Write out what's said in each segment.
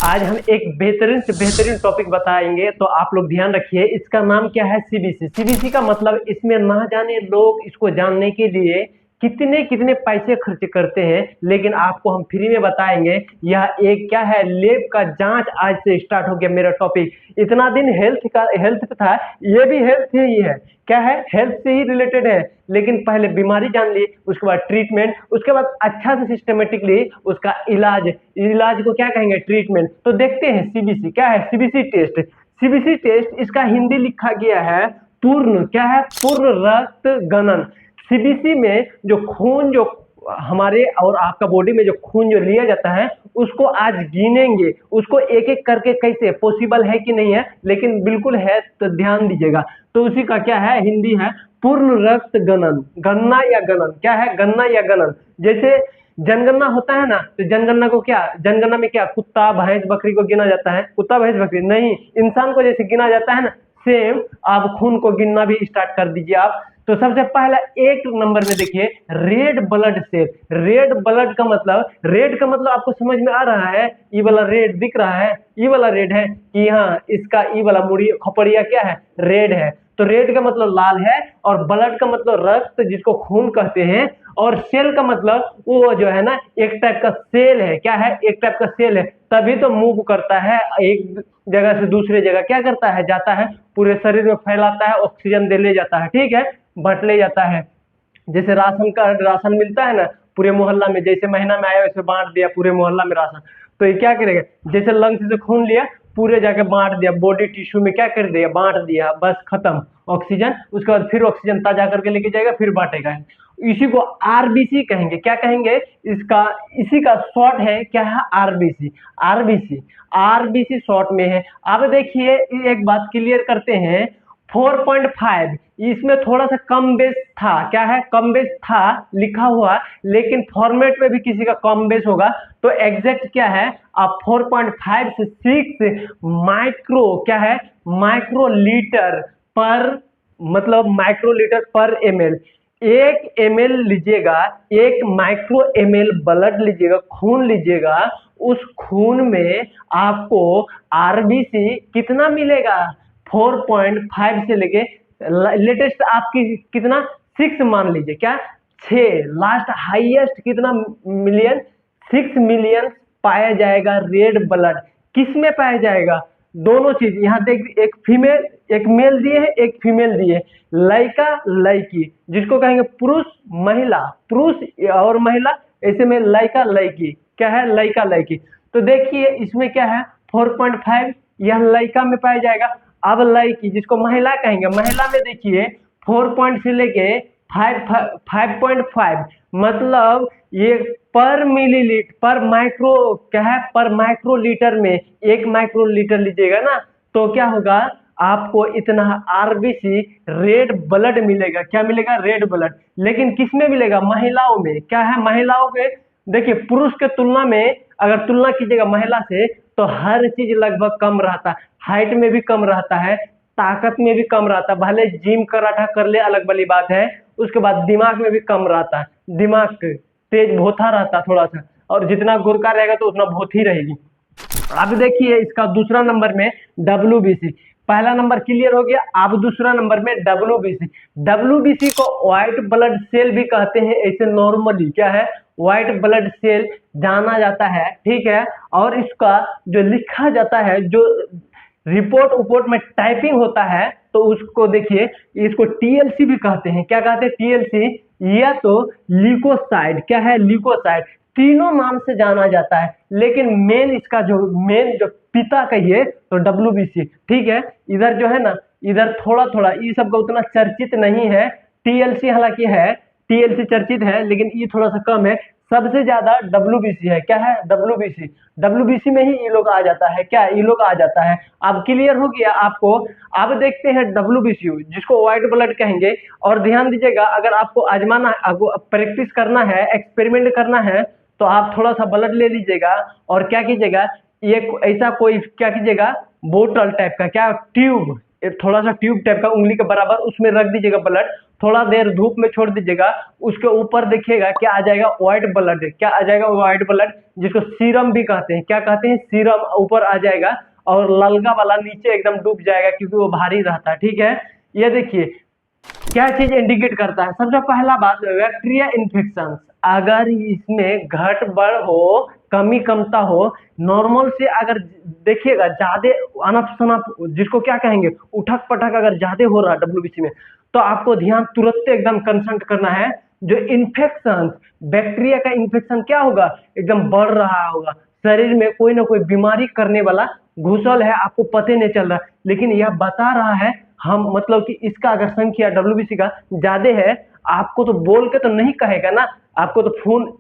आज हम एक बेहतरीन से बेहतरीन टॉपिक बताएंगे, तो आप लोग ध्यान रखिए। इसका नाम क्या है? सीबीसी। सीबीसी का मतलब इसमें ना जाने लोग इसको जानने के लिए कितने कितने पैसे खर्च करते हैं, लेकिन आपको हम फ्री में बताएंगे। यह एक क्या है, लैब का जांच आज से स्टार्ट हो गया मेरा टॉपिक। इतना दिन हेल्थ पे था, ये भी हेल्थ ही है। क्या है? हेल्थ से ही रिलेटेड है। लेकिन पहले बीमारी जान ली, उसके बाद ट्रीटमेंट, उसके बाद अच्छा से सिस्टमेटिकली उसका इलाज। इलाज को क्या कहेंगे? ट्रीटमेंट। तो देखते हैं सीबीसी क्या है। सीबीसी टेस्ट, सीबीसी टेस्ट इसका हिंदी लिखा गया है पूर्ण, क्या है? पूर्ण रक्त गणन। सीबीसी में जो खून, जो हमारे और आपका बॉडी में जो खून जो लिया जाता है, उसको आज गिनेंगे। उसको एक एक करके, कैसे पॉसिबल है कि नहीं है, लेकिन बिल्कुल है, तो ध्यान दीजिएगा। तो उसी का क्या है? हिंदी है पूर्ण रक्त गणन। गणना या गणन, क्या है? गणना या गणन। जैसे जनगणना होता है ना, तो जनगणना को क्या, जनगणना में क्या, कुत्ता भैंस बकरी को गिना जाता है? कुत्ता भैंस बकरी नहीं, इंसान को जैसे गिना जाता है ना, सेम आप खून को गिनना भी स्टार्ट कर दीजिए आप। तो सबसे पहला एक नंबर में देखिए, red blood cell. Red blood का मतलब, रेड का मतलब आपको समझ में आ रहा है? ई वाला रेड दिख रहा है, ई वाला रेड है कि हाँ, इसका ई वाला मुड़ी खोपड़िया क्या है? रेड है। तो रेड का मतलब लाल है, और ब्लड का मतलब रक्त, जिसको खून कहते हैं। और सेल का मतलब वो जो है ना, एक टाइप का सेल है। क्या है? एक टाइप का सेल है। तभी तो मूव करता है, एक जगह से दूसरे जगह क्या करता है? जाता है, पूरे शरीर में फैलाता है, ऑक्सीजन दे ले जाता है, ठीक है, बट ले जाता है। जैसे राशन कार्ड, राशन मिलता है ना पूरे मोहल्ला में, जैसे महीना में आया वैसे बांट दिया पूरे मोहल्ला में राशन। तो ये क्या करेगा? जैसे लंग्स से खून लिया, पूरे जाके बांट दिया, बॉडी टिश्यू में क्या कर दिया? बांट दिया, बस खत्म ऑक्सीजन। उसके बाद फिर ऑक्सीजन ताजा करके लेके जाएगा, फिर बांटेगा। इसी को आरबीसी कहेंगे। क्या कहेंगे इसका? इसी का शॉर्ट है, क्या है? आरबीसी। आरबीसी, आरबीसी शॉर्ट में है। अब देखिए, एक बात क्लियर करते हैं। 4.5 इसमें थोड़ा सा कम बेस था। क्या है? कम बेस था लिखा हुआ, लेकिन फॉर्मेट में भी किसी का कम बेस होगा। तो एग्जैक्ट क्या है? आप 4.5 से 6 माइक्रो, क्या है? माइक्रो लीटर पर, मतलब माइक्रो लीटर पर एमएल। 1 ml लीजिएगा, 1 माइक्रो ml ब्लड लीजिएगा, खून लीजिएगा। उस खून में आपको आरबीसी कितना मिलेगा? 4.5 से लेके लेटेस्ट आपकी कितना, 6 मान लीजिए, क्या, 6, लास्ट हाईएस्ट कितना मिलियन? 6 मिलियन पाया जाएगा रेड ब्लड। किस में पाया जाएगा? दोनों चीज यहाँ देख, एक फीमेल, एक मेल दिए है, एक फीमेल दिए, लड़का लड़की, जिसको कहेंगे पुरुष महिला, पुरुष और महिला, ऐसे में लड़का लड़की, क्या है? लड़का लड़की। तो देखिए इसमें क्या है, 4.5 यह लड़का में पाया जाएगा। अब लड़की, जिसको महिला कहेंगे, महिला में देखिए 4 पॉइंट से लेके 5.5, मतलब ये पर मिलीलीटर, पर माइक्रो, क्या है? पर माइक्रो लीटर में 1 माइक्रो लीटर लीजिएगा ना, तो क्या होगा? आपको इतना आरबीसी रेड ब्लड मिलेगा। क्या मिलेगा? Red blood. लेकिन किस में मिलेगा? महिलाओं में। क्या है? महिलाओं में। देखिए पुरुष के तुलना में अगर तुलना कीजिएगा महिला से, तो हर चीज लगभग कम रहता है। हाइट में भी कम रहता है, ताकत में भी कम रहता है, भले जिम कराठा कर ले अलग वाली बात है। उसके बाद दिमाग में भी कम रहता है, दिमाग तेज भोथा रहता है थोड़ा सा, और जितना गुरका रहेगा तो उतना भोथी रहेगी। अब देखिए इसका दूसरा नंबर में डब्ल्यूबीसी। पहला नंबर क्लियर हो गया। अब दूसरा नंबर में डब्ल्यूबीसी। डब्ल्यूबीसी को व्हाइट ब्लड सेल भी कहते हैं, ऐसे नॉर्मली क्या है, व्हाइट ब्लड सेल जाना जाता है, ठीक है। और इसका जो लिखा जाता है, जो रिपोर्ट उपोर्ट में टाइपिंग होता है, तो उसको देखिए, इसको टीएलसी भी कहते हैं। क्या कहते हैं? टीएलसी, या तो ल्यूकोसाइड, क्या है? ल्यूकोसाइड, तीनों नाम से जाना जाता है। लेकिन मेन इसका जो मेन जो पिता कहिए तो डब्ल्यूबीसी, ठीक है। इधर जो है ना, इधर थोड़ा थोड़ा ये सब का उतना चर्चित नहीं है। टीएलसी हालांकि है, टीएलसी चर्चित है, लेकिन ये थोड़ा सा कम है। सबसे ज्यादा डब्ल्यूबीसी है। क्या है? डब्ल्यूबीसी। डब्ल्यूबीसी में ही ये लोग आ जाता है। क्या? ये लोग आ जाता है। अब क्लियर हो गया आपको। अब देखते हैं डब्ल्यूबीसी, जिसको व्हाइट ब्लड कहेंगे। और ध्यान दीजिएगा, अगर आपको आजमाना, आपको प्रैक्टिस करना है, एक्सपेरिमेंट करना है, तो आप थोड़ा सा ब्लड ले लीजिएगा, और क्या कीजिएगा, ये ऐसा कोई क्या कीजिएगा, बोतल टाइप का, क्या, ट्यूब, थोड़ा सा ट्यूब टाइप का उंगली के बराबर, उसमें रख दीजिएगा ब्लड, थोड़ा देर धूप में छोड़ दीजिएगा। उसके ऊपर देखिएगा क्या आ जाएगा, व्हाइट ब्लड। क्या आ जाएगा, व्हाइट ब्लड, जिसको सीरम भी कहते हैं। क्या कहते हैं, सीरम ऊपर आ जाएगा, और ललका वाला नीचे एकदम डूब जाएगा क्योंकि वो भारी रहता है। ठीक है, ये देखिए क्या चीज इंडिकेट करता है। सबसे पहला बात, बैक्टीरिया इन्फेक्शन। अगर इसमें गड़बड़ हो, कमी कमता हो, नॉर्मल से अगर देखिएगा ज्यादा अनप शनप, जिसको क्या कहेंगे उठक पटक, अगर ज्यादा हो रहा है डब्ल्यूबीसी में, तो आपको ध्यान तुरंत एकदम कंसल्ट करना है। जो इन्फेक्शन, बैक्टीरिया का इन्फेक्शन क्या होगा, एकदम बढ़ रहा होगा, शरीर में कोई ना कोई बीमारी करने वाला घुसल है, आपको पता नहीं चल रहा, लेकिन यह बता रहा है हम, मतलब कि इसका अगर संख्या डब्ल्यूबीसी का ज्यादा है, आपको तो बोल के तो नहीं कहेगा ना, आपको तो फोन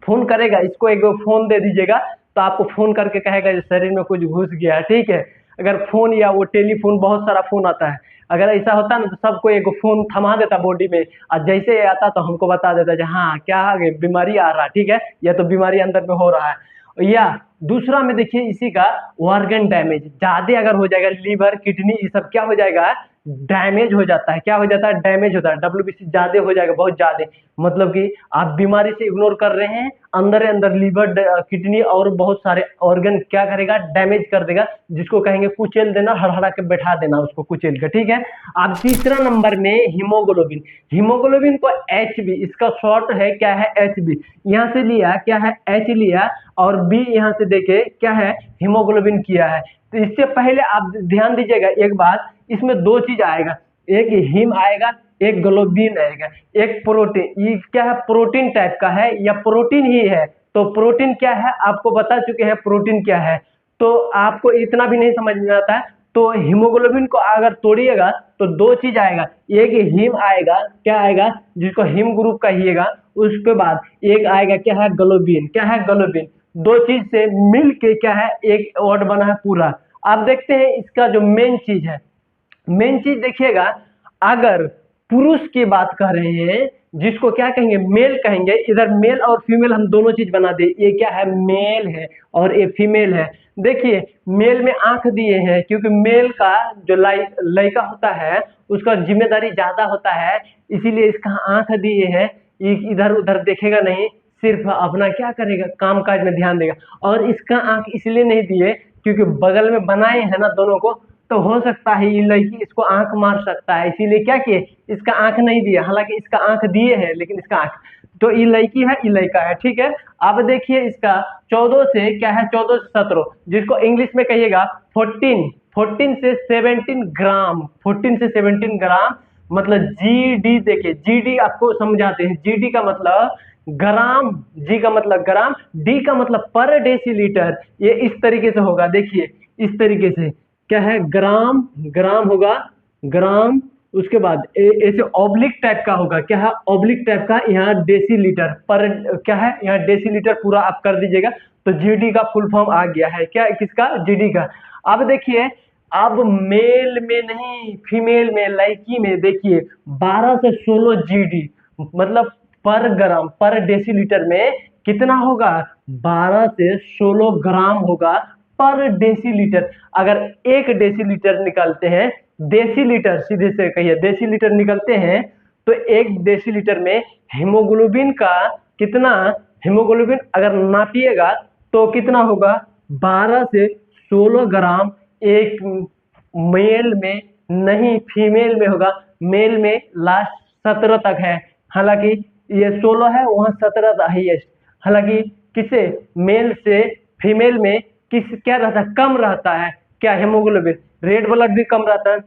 फोन करेगा। इसको एक फोन दे दीजिएगा तो आपको फोन करके कहेगा शरीर में कुछ घुस गया है। ठीक है, अगर फोन या वो टेलीफोन, बहुत सारा फोन आता है, अगर ऐसा होता ना तो सबको एक फोन थमा देता बॉडी में, और जैसे ये आता तो हमको बता देता हाँ क्या आगे बीमारी आ रहा। ठीक है, या तो बीमारी अंदर में हो रहा है। या दूसरा में देखिए इसी का ऑर्गन डैमेज ज्यादा अगर हो जाएगा, लीवर किडनी ये सब क्या हो जाएगा, डैमेज हो जाता है। क्या हो जाता है, डैमेज होता है। डब्ल्यूबीसी ज्यादा हो जाएगा, बहुत ज्यादा, मतलब कि आप बीमारी से इग्नोर कर रहे हैं, अंदर अंदर लीवर किडनी और बहुत सारे ऑर्गन क्या करेगा, डैमेज कर देगा, जिसको कहेंगे कुचल देना, हड़हड़ा के बैठा देना उसको कुचल के। ठीक है, अब तीसरा नंबर में हीमोग्लोबिन। हीमोग्लोबिन को एच बी, इसका शॉर्ट है क्या है, एच बी, यहाँ से लिया क्या है, एच लिया, और बी यहाँ से देखे क्या है, हीमोग्लोबिन किया है। तो इससे पहले आप ध्यान दीजिएगा एक बात, इसमें दो चीज आएगा, एक हीम आएगा, एक ग्लोबिन आएगा, एक प्रोटीन। ये क्या है, प्रोटीन टाइप का है या प्रोटीन ही है। तो प्रोटीन क्या है आपको बता चुके हैं, प्रोटीन क्या है, तो आपको इतना भी नहीं समझ में आता है। तो हीमोग्लोबिन को अगर तोड़िएगा तो दो चीज आएगा, एक हीम आएगा, क्या आएगा, जिसको हीम ग्रुप कहिएगा, उसके बाद एक आएगा क्या है, ग्लोबिन। क्या है, ग्लोबिन। दो चीज से मिल के क्या है, एक वर्ड बना है पूरा। आप देखते हैं इसका जो मेन चीज है, मेन चीज देखिएगा, अगर पुरुष की बात कर रहे हैं, जिसको क्या कहेंगे, मेल कहेंगे, इधर मेल और फीमेल हम दोनों चीज बना दे, ये क्या है, मेल है और ये फीमेल है। देखिए मेल में आंख दिए हैं, क्योंकि मेल का जो लड़का होता है उसका जिम्मेदारी ज्यादा होता है, इसीलिए इसका आंख दिए हैं। ये इधर उधर देखेगा नहीं, सिर्फ अपना क्या करेगा, काम काज में ध्यान देगा। और इसका आंख इसलिए नहीं दिए क्योंकि बगल में बनाए हैं ना दोनों को, तो हो सकता है ये लड़की इसको आंख मार सकता है, इसीलिए क्या किए, इसका आंख नहीं दिया। हालांकि इसका आंख दिए हैं, लेकिन इसका आंख, तो ये लड़की है, ये लड़का है। ठीक है, अब देखिए इसका 14 से क्या है, 14 से 17, जिसको इंग्लिश में कहिएगा 14, 14 से 17 ग्राम, 14 से 17 ग्राम, मतलब जीडी। देखिए जीडी आपको समझाते हैं, जीडी का मतलब ग्राम, जी का मतलब ग्राम, डी का मतलब पर डेसीलीटर। ये इस तरीके से होगा, देखिए इस तरीके से क्या है, ग्राम, ग्राम होगा, ग्राम। उसके बाद ऐसे ऑब्लिक टाइप का होगा, क्या है, ऑब्लिक टाइप का, यहाँ डेसीलीटर पर, क्या है, यहाँ डेसीलीटर पूरा आप कर दीजिएगा, तो जीडी का फुल फॉर्म आ गया है, क्या, किसका, जीडी का। अब देखिए, अब मेल में नहीं, फीमेल में, लड़की में देखिए 12 से 16 जीडी, मतलब पर ग्राम, पर डेसीलीटर में कितना होगा, 12 से 16 ग्राम होगा पर डेसीलीटर। अगर एक डेसीलीटर निकालते हैं, डेसीलीटर सीधे से कहिए, डेसीलीटर निकलते हैं, तो एक डेसीलीटर में हीमोग्लोबिन का कितना, हीमोग्लोबिन अगर नापिएगा तो कितना होगा, 12 से 16 ग्राम एक मेल में, नहीं फीमेल में होगा। मेल में लास्ट 17 तक है, हालांकि ये 16 है, वहां 17 था हाईएस्ट। हालांकि किसे, मेल से फीमेल में किस क्या रहता है, कम रहता है, क्या, हेमोग्लोबिन, रेड ब्लड भी कम रहता है।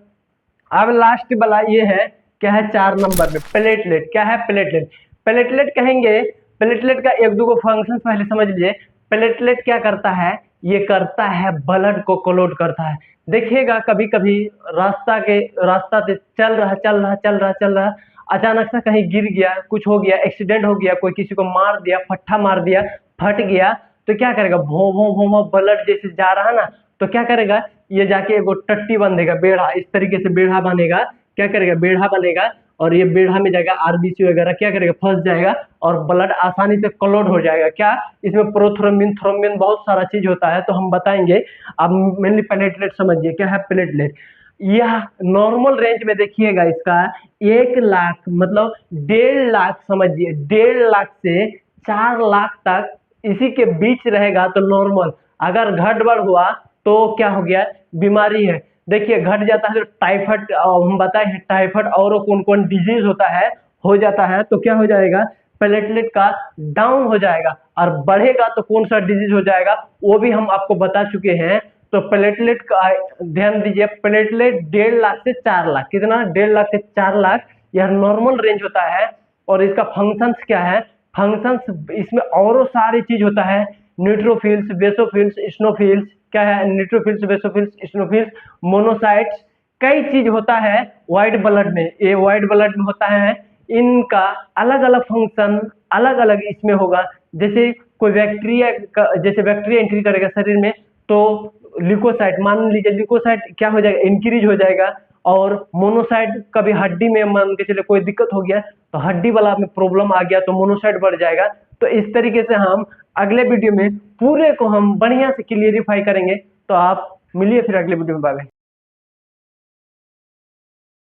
अब लास्ट वाला ये है, क्या है, 4 नंबर में प्लेटलेट। क्या है, प्लेटलेट। प्लेटलेट कहेंगे, प्लेटलेट का एक दो फंक्शन पहले समझ लीजिए। प्लेटलेट क्या करता है, ये करता है ब्लड को क्लोट करता है। देखिएगा कभी कभी रास्ता से चल रहा, अचानक से कहीं गिर गया, कुछ हो गया, एक्सीडेंट हो गया, कोई किसी को मार दिया, फट्टा मार दिया, फट गया, तो क्या करेगा, भो भो भो भो ब्लड जैसे जा रहा है ना, तो क्या करेगा, ये जाके एगो टट्टी बंधेगा, बेढ़ा, इस तरीके से बेढ़ा बनेगा। क्या करेगा, बेढ़ा बनेगा, और ये बेढ़ा में जाएगा, आरबीसी वगैरह क्या करेगा, फंस जाएगा, और ब्लड आसानी से क्लोट हो जाएगा। क्या, इसमें प्रोथ्रोम्बिन, थ्रोम्बिन बहुत सारा चीज होता है, तो हम बताएंगे। अब मेनली प्लेटलेट समझिए, क्या है प्लेटलेट। यह नॉर्मल रेंज में देखिएगा इसका 1 लाख मतलब 1.5 लाख समझिए, 1.5 लाख से 4 लाख तक इसी के बीच रहेगा तो नॉर्मल। अगर घट बढ़ हुआ तो क्या हो गया, बीमारी है। देखिए घट जाता है तो टाइफाइड, हम बताए टाइफाइड और कौन कौन डिजीज होता है, हो जाता है तो क्या हो जाएगा, प्लेटलेट का डाउन हो जाएगा। और बढ़ेगा तो कौन सा डिजीज हो जाएगा वो भी हम आपको बता चुके हैं। तो प्लेटलेट का ध्यान दीजिए, प्लेटलेट 1.5 लाख से 4 लाख, कितना, 1.5 लाख से 4 लाख, यह नॉर्मल रेंज होता है। और इसका फंक्शंस क्या है, फंक्शंस इसमें और सारी चीज होता है, न्यूट्रोफिल्स, बेसोफिल्स, स्नोफिल्स, क्या है, न्यूट्रोफिल्स, बेसोफिल्स, स्नोफिल्स, मोनोसाइट्स, कई चीज होता है व्हाइट ब्लड में, ये व्हाइट ब्लड में होता है। इनका अलग अलग फंक्शन अलग अलग इसमें होगा। जैसे कोई बैक्टीरिया जैसे बैक्टीरिया एंट्री करेगा शरीर में तो ल्यूकोसाइट, मान लीजिए ल्यूकोसाइट क्या हो जाएगा, इंक्रीज हो जाएगा। और मोनोसाइट कभी हड्डी में मान के चले कोई दिक्कत हो गया तो हड्डी वाला में प्रॉब्लम आ गया तो मोनोसाइट बढ़ जाएगा। तो इस तरीके से हम अगले वीडियो में पूरे को हम बढ़िया से क्लियरिफाई करेंगे। तो आप मिलिए फिर अगले वीडियो में, बाय बाय।